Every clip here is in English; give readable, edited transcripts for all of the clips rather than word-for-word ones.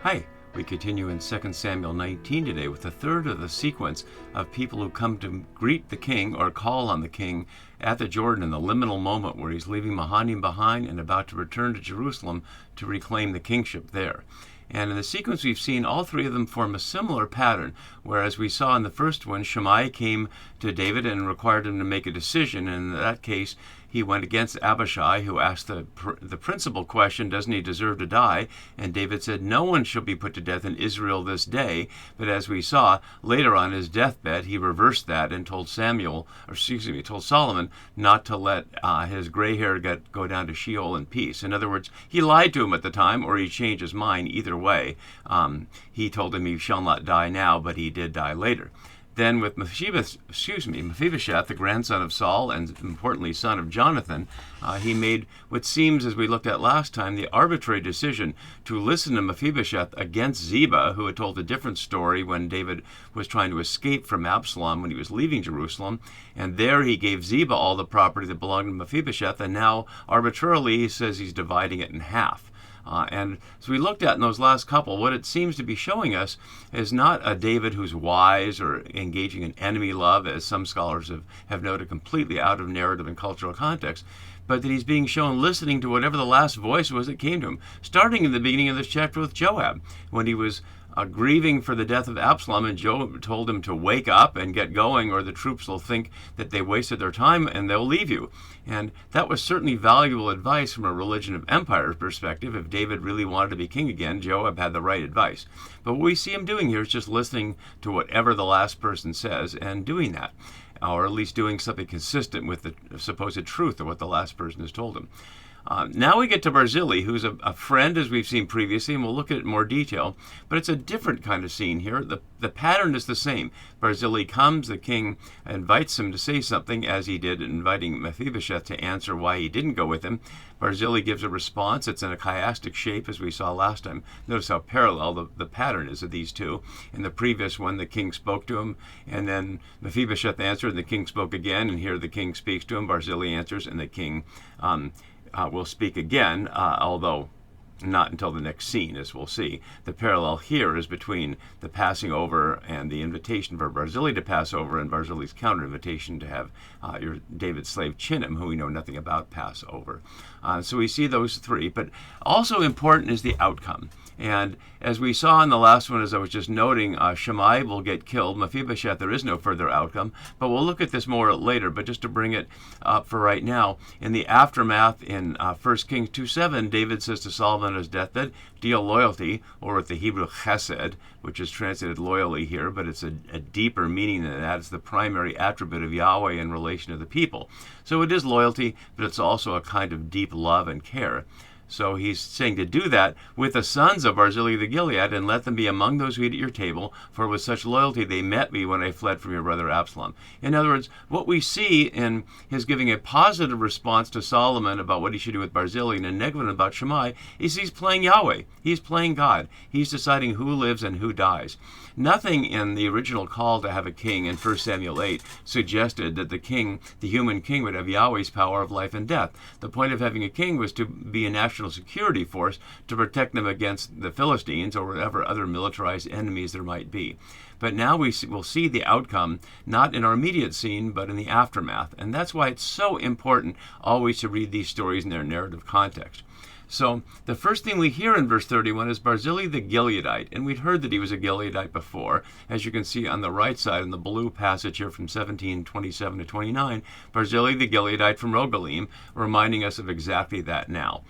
Hi, we continue in 2 Samuel 19 today with a third of the sequence of people who come to greet the king or call on the king at the Jordan in the liminal moment where he's leaving Mahanaim behind and about to return to Jerusalem to reclaim the kingship there. And in the sequence we've seen, all three of them form a similar pattern, whereas we saw in the first one, Shemei came to David and required him to make a decision. And in that case, he went against Abishai, who asked the principal question, doesn't he deserve to die? And David said, no one shall be put to death in Israel this day. But as we saw, later on his deathbed, he reversed that and told told Solomon not to let his gray hair go down to Sheol in peace. In other words, he lied to him at the time, or he changed his mind. Either way, he told him he shall not die now, but he did die later. Then with Mephibosheth, the grandson of Saul and importantly son of Jonathan, he made what seems, as we looked at last time, the arbitrary decision to listen to Mephibosheth against Ziba, who had told a different story when David was trying to escape from Absalom when he was leaving Jerusalem. And there he gave Ziba all the property that belonged to Mephibosheth, and now arbitrarily he says he's dividing it in half. And so we looked at in those last couple, what it seems to be showing us is not a David who's wise or engaging in enemy love, as some scholars have noted, completely out of narrative and cultural context, but that he's being shown listening to whatever the last voice was that came to him, starting in the beginning of this chapter with Joab, when he was grieving for the death of Absalom, and Joab told him to wake up and get going, or the troops will think that they wasted their time and they'll leave you. And that was certainly valuable advice from a religion of empire perspective. If David really wanted to be king again, Joab had the right advice. But what we see him doing here is just listening to whatever the last person says and doing that, or at least doing something consistent with the supposed truth of what the last person has told him. Now we get to Barzillai, who's a friend, as we've seen previously, and we'll look at it in more detail. But it's a different kind of scene here. The pattern is the same. Barzillai comes, the king invites him to say something, as he did inviting Mephibosheth to answer why he didn't go with him. Barzillai gives a response. It's in a chiastic shape, as we saw last time. Notice how parallel the pattern is of these two. In the previous one, the king spoke to him, and then Mephibosheth answered, and the king spoke again, and here the king speaks to him. Barzillai answers, and the king will speak again, although not until the next scene, as we'll see. The parallel here is between the passing over and the invitation for Barzillai to pass over, and Barzillai's counter-invitation to have David's slave Chinnam, who we know nothing about, pass over. So we see those three, but also important is the outcome. And as we saw in the last one, as I was just noting, Shemai will get killed. Mephibosheth, there is no further outcome. But we'll look at this more later. But just to bring it up for right now, in the aftermath in 1 Kings 2:7, David says to Solomon on his deathbed, deal loyalty, or with the Hebrew chesed, which is translated loyally here, but it's a deeper meaning than that. It's the primary attribute of Yahweh in relation to the people. So it is loyalty, but it's also a kind of deep love and care. So he's saying to do that with the sons of Barzillai the Gilead, and let them be among those who eat at your table, for with such loyalty they met me when I fled from your brother Absalom. In other words, what we see in his giving a positive response to Solomon about what he should do with Barzillai and a negative about Shemai is he's playing Yahweh. He's playing God. He's deciding who lives and who dies. Nothing in the original call to have a king in 1 Samuel 8 suggested that the king, the human king, would have Yahweh's power of life and death. The point of having a king was to be a national security force to protect them against the Philistines or whatever other militarized enemies there might be. But now will see the outcome, not in our immediate scene, but in the aftermath. And that's why it's so important always to read these stories in their narrative context. So the first thing we hear in verse 31 is Barzillai the Gileadite, and we'd heard that he was a Gileadite before. As you can see on the right side in the blue passage here from 17:27 to 29, Barzillai the Gileadite from Rogelim, reminding us of exactly that now.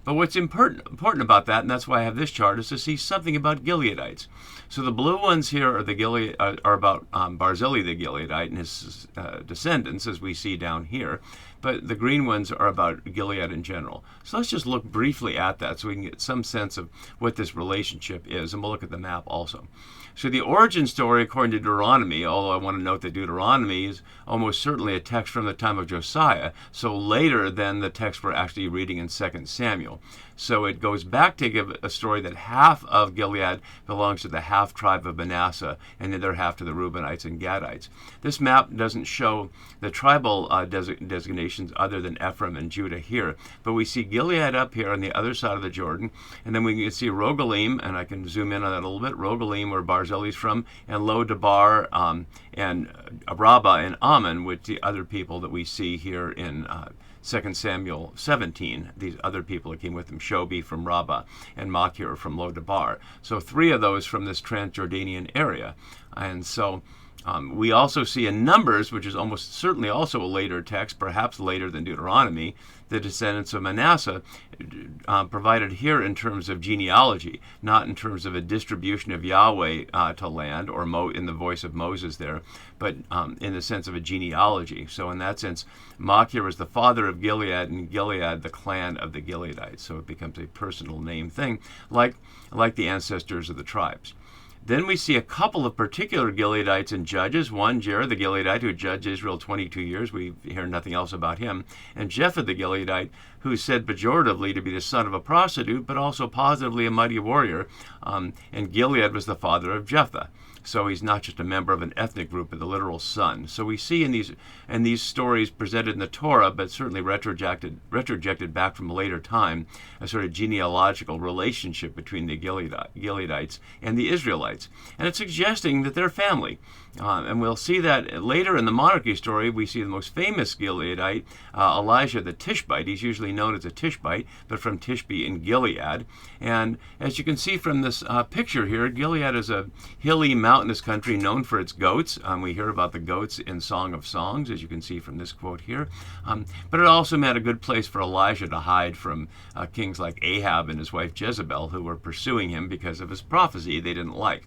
But what's important about that, and that's why I have this chart, is to see something about Gileadites. So the blue ones here are about Barzillai the Gileadite and his descendants, as we see down here. But the green ones are about Gilead in general. So let's just look briefly at that so we can get some sense of what this relationship is. And we'll look at the map also. So the origin story, according to Deuteronomy, although I want to note that Deuteronomy is almost certainly a text from the time of Josiah, so later than the text we're actually reading in 2 Samuel. So it goes back to give a story that half of Gilead belongs to the half tribe of Manasseh and the other half to the Reubenites and Gadites. This map doesn't show the tribal designations other than Ephraim and Judah here, but we see Gilead up here on the other side of the Jordan. And then we can see Rogelim, and I can zoom in on that a little bit. Rogelim, where Barzillai's from, and Lo Debar, and Rabbah and Ammon, with the other people that we see here in 2 Samuel 17, these other people that came with him, Shobi from Rabbah and Machir from Lo Debar. So 3 of those from this Transjordanian area. And so we also see in Numbers, which is almost certainly also a later text, perhaps later than Deuteronomy, the descendants of Manasseh provided here in terms of genealogy, not in terms of a distribution of Yahweh to land, or in the voice of Moses there, but in the sense of a genealogy. So in that sense, Machir is the father of Gilead, and Gilead the clan of the Gileadites. So it becomes a personal name thing, like the ancestors of the tribes. Then we see a couple of particular Gileadites in Judges. One, Jerah the Gileadite, who judged Israel 22 years. We hear nothing else about him. And Jephthah the Gileadite, who is said pejoratively to be the son of a prostitute, but also positively a mighty warrior. And Gilead was the father of Jephthah. So he's not just a member of an ethnic group, but the literal son. So we see in these stories presented in the Torah, but certainly retrojected back from a later time, a sort of genealogical relationship between the Gileadites and the Israelites. And it's suggesting that they're family. And we'll see that later in the monarchy story. We see the most famous Gileadite, Elijah the Tishbite. He's usually known as a Tishbite, but from Tishbe in Gilead. And as you can see from this picture here, Gilead is a hilly, mountainous country known for its goats. We hear about the goats in Song of Songs, as you can see from this quote here. But it also meant a good place for Elijah to hide from kings like Ahab and his wife Jezebel, who were pursuing him because of his prophecy they didn't like.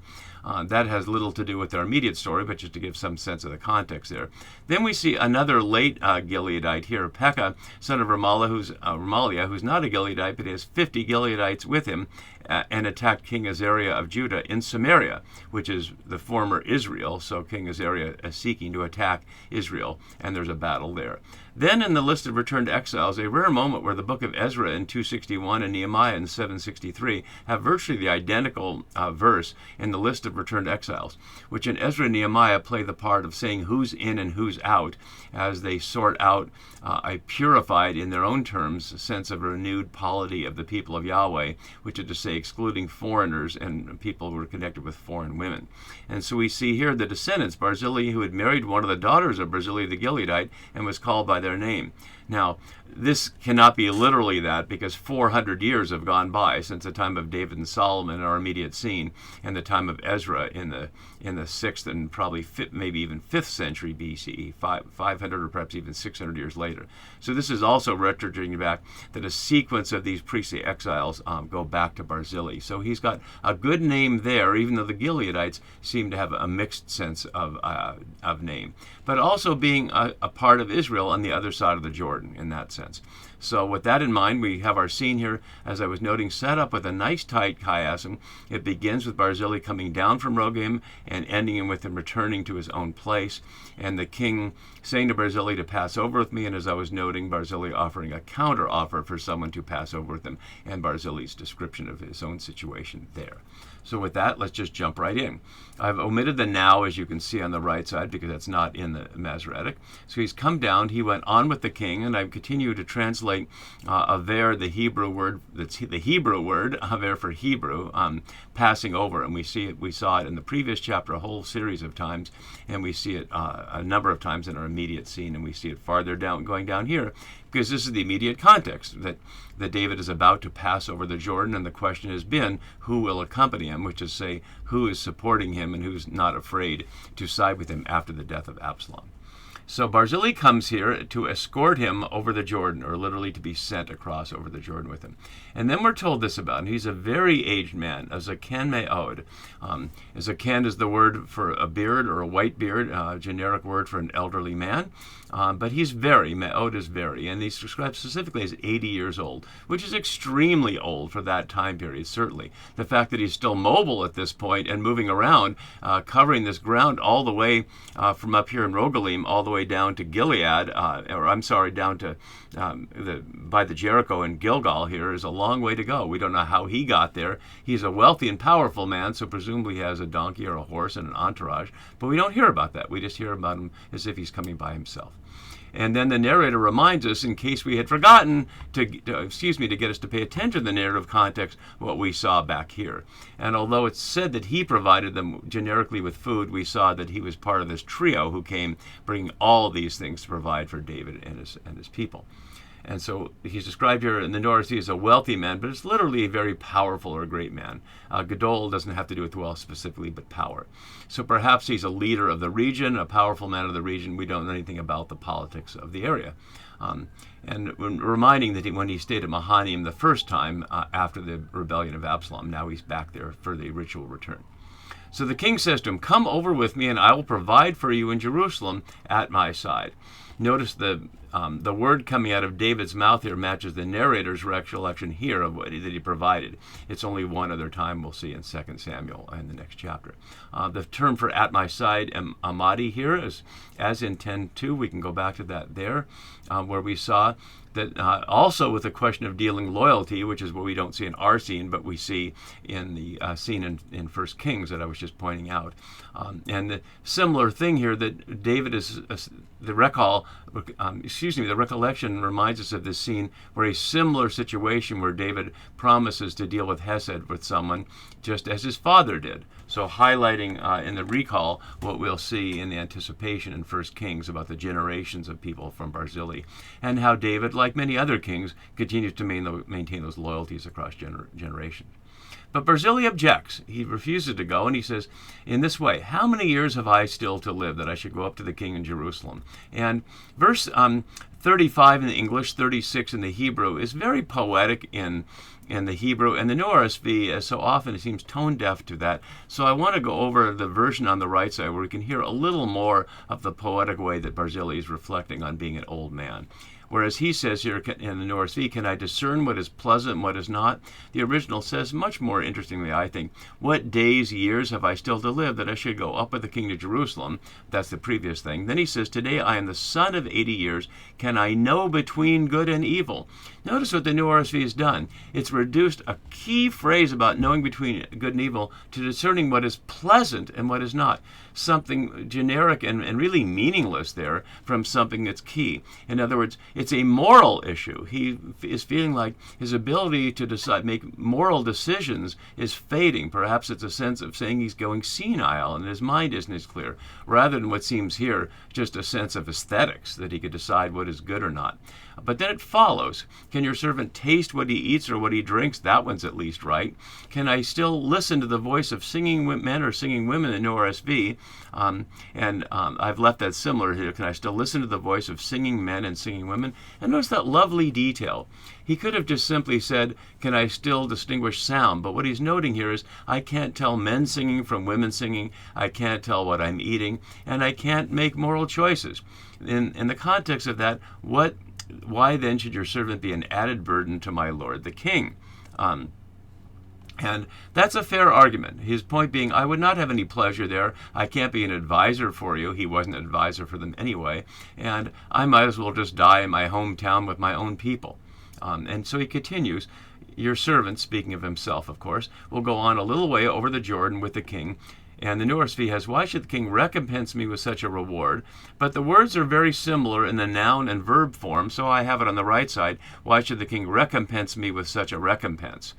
That has little to do with our immediate story, but just to give some sense of the context there. Then we see another late Gileadite here, Pekah, son of Remaliah, who's not a Gileadite, but he has 50 Gileadites with him, and attacked King Azariah of Judah in Samaria, which is the former Israel. So King Azariah is seeking to attack Israel, and there's a battle there. Then in the list of returned exiles, a rare moment where the book of Ezra in 261 and Nehemiah in 763 have virtually the identical verse in the list of returned exiles, which in Ezra and Nehemiah play the part of saying who's in and who's out as they sort out a purified, in their own terms, sense of renewed polity of the people of Yahweh, which is to say excluding foreigners and people who were connected with foreign women. And so we see here the descendants, Barzillai, who had married one of the daughters of Barzillai the Gileadite and was called by their name. Now, this cannot be literally that, because 400 years have gone by since the time of David and Solomon in our immediate scene, and the time of Ezra in the 6th and probably maybe even 5th century BCE, 500 or perhaps even 600 years later. So this is also retrojecting back that a sequence of these priestly exiles go back to Barzillai. So he's got a good name there, even though the Gileadites seem to have a mixed sense of name, but also being a part of Israel on the other side of the Jordan in that sense. So with that in mind, we have our scene here, as I was noting, set up with a nice tight chiasm. It begins with Barzillai coming down from Rogelim and ending with him returning to his own place, and the king saying to Barzillai to pass over with me, and as I was noting, Barzillai offering a counter offer for someone to pass over with him, and Barzillai's description of his own situation there. So with that, let's just jump right in. I've omitted the now, as you can see on the right side, because that's not in the Masoretic. So he's come down, he went on with the king, and I've continued to translate aver, the Hebrew word, aver for Hebrew, passing over. And we saw it in the previous chapter a whole series of times, and we see it a number of times in our immediate scene, and we see it farther down, going down here, because this is the immediate context, that David is about to pass over the Jordan, and the question has been, who will accompany him, which is to say, who is supporting him and who's not afraid to side with him after the death of Absalom. So Barzillai comes here to escort him over the Jordan, or literally to be sent across over the Jordan with him. And then we're told this about him. He's a very aged man, a zaken me'od. A zaken is the word for a beard or a white beard, a generic word for an elderly man. But he's me'od is very, and he's described specifically as 80 years old, which is extremely old for that time period, certainly. The fact that he's still mobile at this point and moving around, covering this ground all the way from up here in Rogelim, all the way down to Gilead, down to by the Jericho and Gilgal here, is a long way to go. We don't know how he got there. He's a wealthy and powerful man, so presumably he has a donkey or a horse and an entourage, but we don't hear about that. We just hear about him as if he's coming by himself. And then the narrator reminds us, in case we had forgotten, to get us to pay attention to the narrative context, what we saw back here. And although it's said that he provided them generically with food, we saw that he was part of this trio who came bringing all these things to provide for David and his people. And so he's described here in the North Sea as a wealthy man, but it's literally a very powerful or a great man. Gadol doesn't have to do with wealth specifically, but power. So perhaps he's a leader of the region, a powerful man of the region. We don't know anything about the politics of the area. And reminding that when he stayed at Mahanaim the first time after the rebellion of Absalom, now he's back there for the ritual return. So the king says to him, "Come over with me, and I will provide for you in Jerusalem at my side." Notice the word coming out of David's mouth here matches the narrator's recollection here of what that he provided. It's only one other time we'll see in 2 Samuel in the next chapter. The term for "at my side," amadi, here is as in 10:2. We can go back to that there, where we saw that also with the question of dealing loyalty, which is what we don't see in our scene, but we see in the scene in 1 Kings that I was just pointing out. And the similar thing here that David is, the recollection reminds us of this scene where a similar situation where David promises to deal with Hesed with someone, just as his father did. So highlighting in the recall what we'll see in the anticipation in 1 Kings about the generations of people from Barzillai, and how David, like many other kings, continues to maintain those loyalties across generations. But Barzillai objects. He refuses to go, and he says, in this way, "How many years have I still to live that I should go up to the king in Jerusalem?" And verse 35 in the English, 36 in the Hebrew, is very poetic in the Hebrew, and the New RSV, as so often, it seems tone deaf to that. So I want to go over the version on the right side where we can hear a little more of the poetic way that Barzillai is reflecting on being an old man. Whereas he says here in the North Sea, "Can I discern what is pleasant and what is not?" The original says, much more interestingly, I think, "What days, years have I still to live that I should go up with the king to Jerusalem?" That's the previous thing. Then he says, "Today I am the son of 80 years. Can I know between good and evil?" Notice what the New RSV has done. It's reduced a key phrase about knowing between good and evil to discerning what is pleasant and what is not. Something generic and really meaningless there from something that's key. In other words, it's a moral issue. He is feeling like his ability to make moral decisions is fading. Perhaps it's a sense of saying he's going senile and his mind isn't as clear, rather than what seems here just a sense of aesthetics, that he could decide what is good or not. But then it follows, "Can your servant taste what he eats or what he drinks?" That one's at least right. "Can I still listen to the voice of singing men or singing women?" in ORSV. I've left that similar here. "Can I still listen to the voice of singing men and singing women?" And notice that lovely detail. He could have just simply said, "Can I still distinguish sound?" But what he's noting here is, I can't tell men singing from women singing, I can't tell what I'm eating, and I can't make moral choices. In the context of that, why then should your servant be an added burden to my lord the king? And that's a fair argument. His point being, I would not have any pleasure there. I can't be an advisor for you. He wasn't an advisor for them anyway. And I might as well just die in my hometown with my own people. And so he continues, "Your servant," speaking of himself, of course, "will go on a little way over the Jordan with the king." And the New RSV has, "Why should the king recompense me with such a reward?" But the words are very similar in the noun and verb form, so I have it on the right side. "Why should the king recompense me with such a recompense?"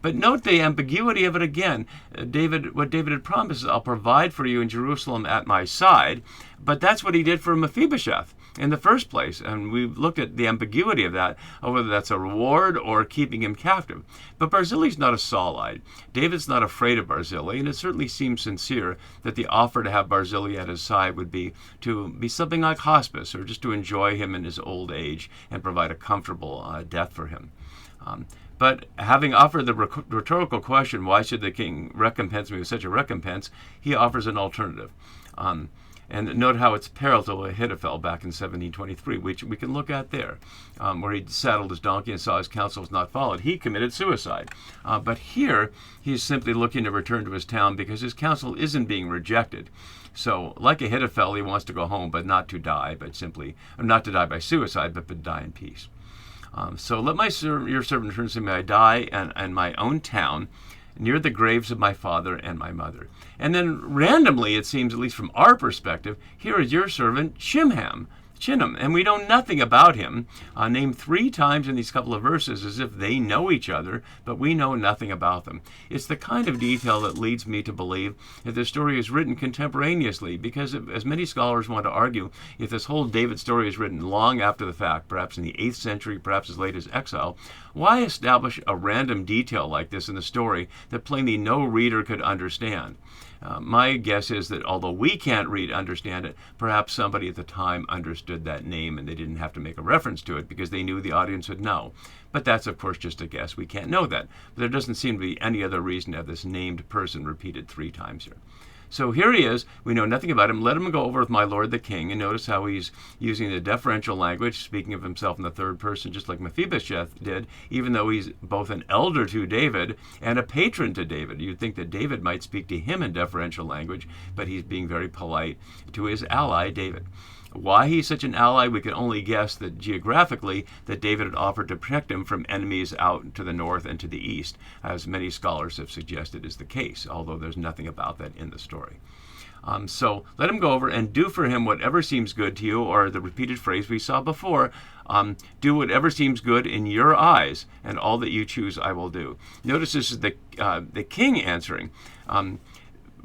But note the ambiguity of it again. What David had promised is, "I'll provide for you in Jerusalem at my side." But that's what he did for Mephibosheth in the first place. And we've looked at the ambiguity of that, of whether that's a reward or keeping him captive. But Barzillai's not a Saulide. David's not afraid of Barzillai, and it certainly seems sincere that the offer to have Barzillai at his side would be to be something like hospice, or just to enjoy him in his old age and provide a comfortable death for him. But having offered the rhetorical question, "Why should the king recompense me with such a recompense?" he offers an alternative. And note how it's parallel to Ahithophel back in 1723, which we can look at there, where he saddled his donkey and saw his counsel was not followed. He committed suicide. But here, he's simply looking to return to his town because his counsel isn't being rejected. So, like Ahithophel, he wants to go home, but not to die, not to die by suicide, but to die in peace. So let your servant return to me, I die in my own town, near the graves of my father and my mother. And then randomly, it seems, at least from our perspective, here is your servant Shimham. Shimei, and we know nothing about him, named 3 times in these couple of verses as if they know each other, but we know nothing about them. It's the kind of detail that leads me to believe that the story is written contemporaneously, because as many scholars want to argue, if this whole David story is written long after the fact, perhaps in the 8th century, perhaps as late as exile, why establish a random detail like this in the story that plainly no reader could understand? My guess is that although we can't understand it, perhaps somebody at the time understood that name and they didn't have to make a reference to it because they knew the audience would know. But that's, of course, just a guess. We can't know that. But there doesn't seem to be any other reason to have this named person repeated 3 times here. So here he is. We know nothing about him. Let him go over with my lord the king. And notice how he's using the deferential language, speaking of himself in the third person, just like Mephibosheth did, even though he's both an elder to David and a patron to David. You'd think that David might speak to him in deferential language, but he's being very polite to his ally, David. Why he's such an ally, we can only guess that geographically that David had offered to protect him from enemies out to the north and to the east, as many scholars have suggested is the case, although there's nothing about that in the story. So let him go over and do for him whatever seems good to you, or the repeated phrase we saw before, do whatever seems good in your eyes, and all that you choose I will do. Notice this is the king answering.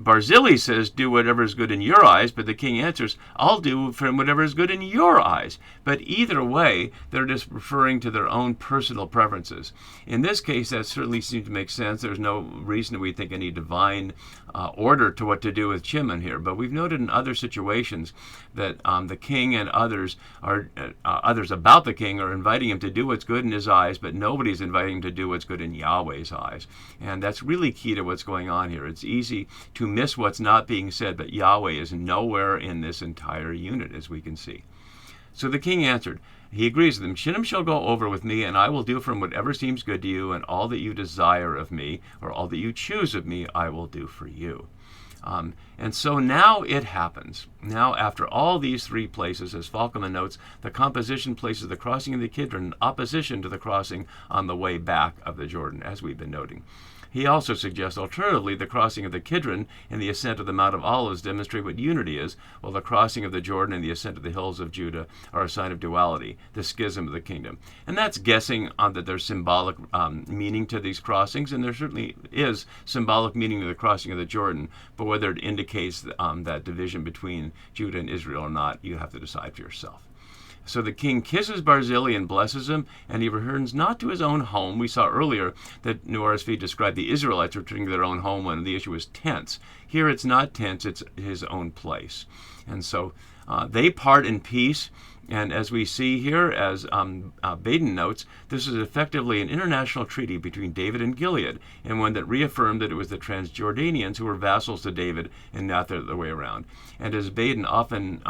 Barzillai says, do whatever is good in your eyes, but the king answers, I'll do for him whatever is good in your eyes. But either way, they're just referring to their own personal preferences. In this case, that certainly seems to make sense. There's no reason we think any divine order to what to do with Shimei here. But we've noted in other situations that the king and others about the king are inviting him to do what's good in his eyes, but nobody's inviting him to do what's good in Yahweh's eyes. And that's really key to what's going on here. It's easy to miss what's not being said, but Yahweh is nowhere in this entire unit, as we can see. So the king answered, he agrees with him, Shimei shall go over with me, and I will do for him whatever seems good to you, and all that you desire of me, or all that you choose of me, I will do for you. And so now it happens. Now, after all these 3 places, as Falkman notes, the composition places the crossing of the Kidron in opposition to the crossing on the way back of the Jordan, as we've been noting. He also suggests, alternatively, the crossing of the Kidron and the ascent of the Mount of Olives demonstrate what unity is, while the crossing of the Jordan and the ascent of the hills of Judah are a sign of duality, the schism of the kingdom. And that's guessing that there's symbolic meaning to these crossings, and there certainly is symbolic meaning to the crossing of the Jordan, but whether it indicates that division between Judah and Israel or not, you have to decide for yourself. So the king kisses Barzillai and blesses him, and he returns not to his own home. We saw earlier that New RSV described the Israelites returning to their own home when the issue was tents. Here it's not tents, it's his own place. And so they part in peace. And as we see here, as Baden notes, this is effectively an international treaty between David and Gilead, and one that reaffirmed that it was the Transjordanians who were vassals to David and not the other way around. And as Baden often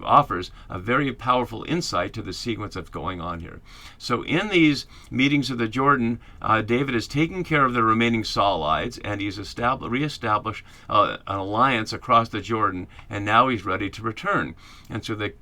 offers, a very powerful insight to the sequence that's going on here. So in these meetings of the Jordan, David is taking care of the remaining Saulides, and he's reestablished an alliance across the Jordan, and now he's ready to return. And so the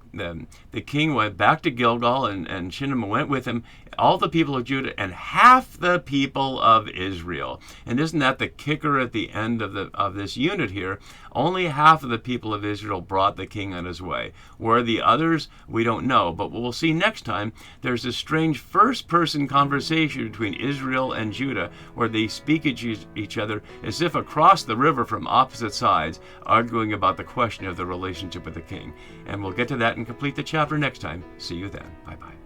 king went back to Gilgal, and Shimei went with him, all the people of Judah, and half the people of Israel. And isn't that the kicker at the end of this unit here? Only half of the people of Israel brought the king on his way. Where the others, we don't know. But what we'll see next time, there's a strange first-person conversation between Israel and Judah, where they speak at each other as if across the river from opposite sides, arguing about the question of the relationship with the king. And we'll get to that and complete the chapter next time. See you then. Bye-bye.